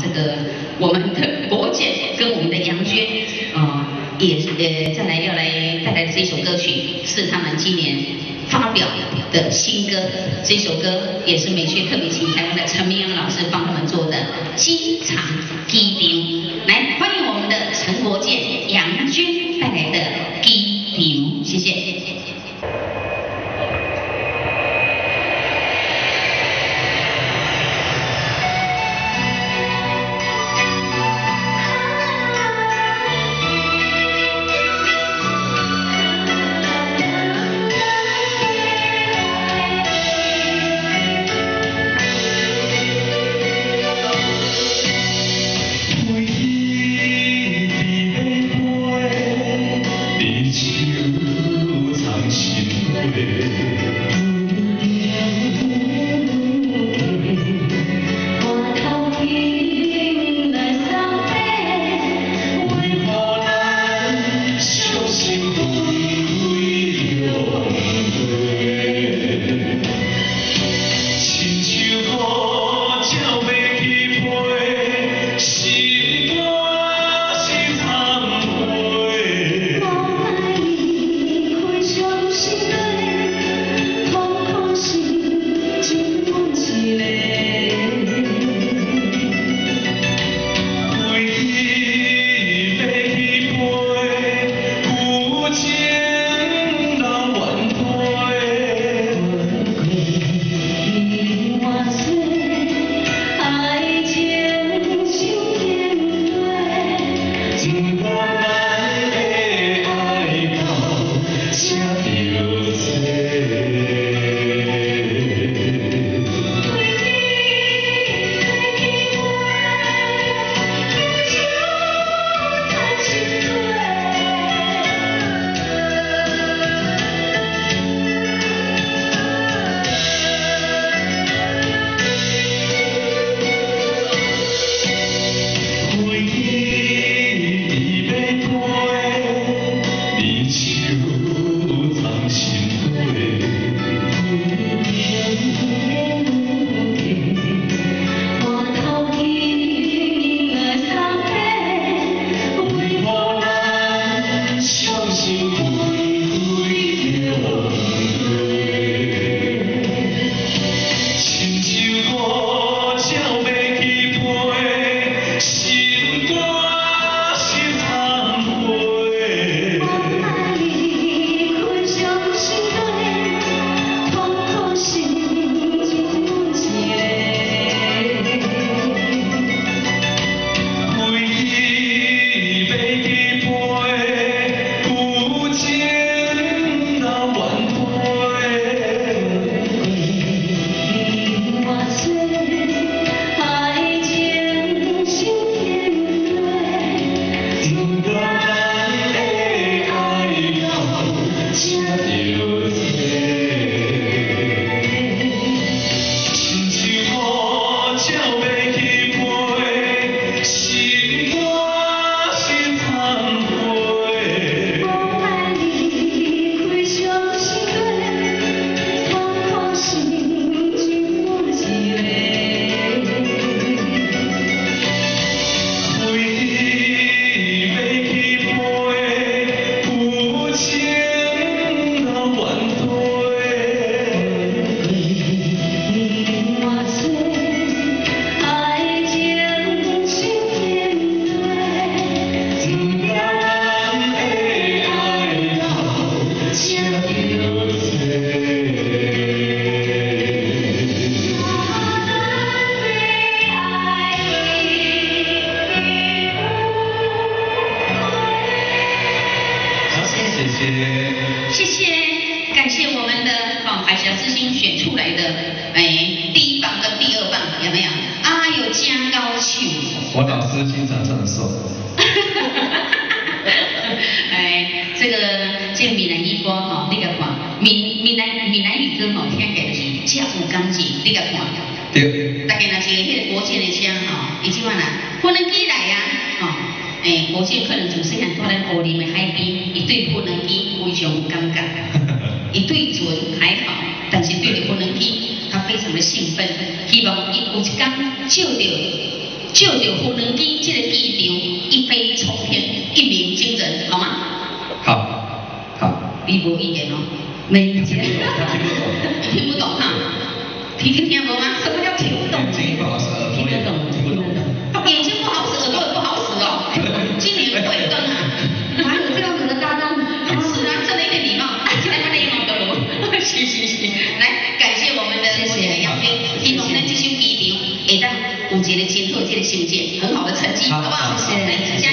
这个我们的国建跟我们的杨娟也再来要来带来这首歌曲，是他们今年发表的新歌。这首歌也是美学特别请台湾的陈明阳老师帮他们做的《机场机场》。来，欢迎我们的陈国建、杨娟带来的《机场》，谢谢。谢谢，感谢我们的海峡之星选出来的第一棒跟第二棒有没有？啊，有加高球。我老师经常这么说。这个闽南语歌你甲看，闽南语歌听起来就是遮有感情，你甲看。对。大家若是迄个国建的车伊即摆啦，无能机来啊国建可能从细汉住在乌林的海边，伊对无能机非常有感觉，伊对船还好，但是对着无能机他非常的兴奋，希望伊有一天借着就着湖南机这个机场一飞冲天，一鸣惊人，好吗？好，你无意见哦，没意见。他听不懂，听不懂哈？听不吗？什么叫听不懂？眼睛不好使，耳朵也听不懂。眼睛不好使，耳朵也不好使哦。今年贵庚啊？还有这样子的搭档？是啊，真的一点礼貌。现在他的礼貌都有。是，来感谢我们的国家的杨军，希望咱这首机场会当有一个真好这个成绩，很好的成绩，好不好？谢谢。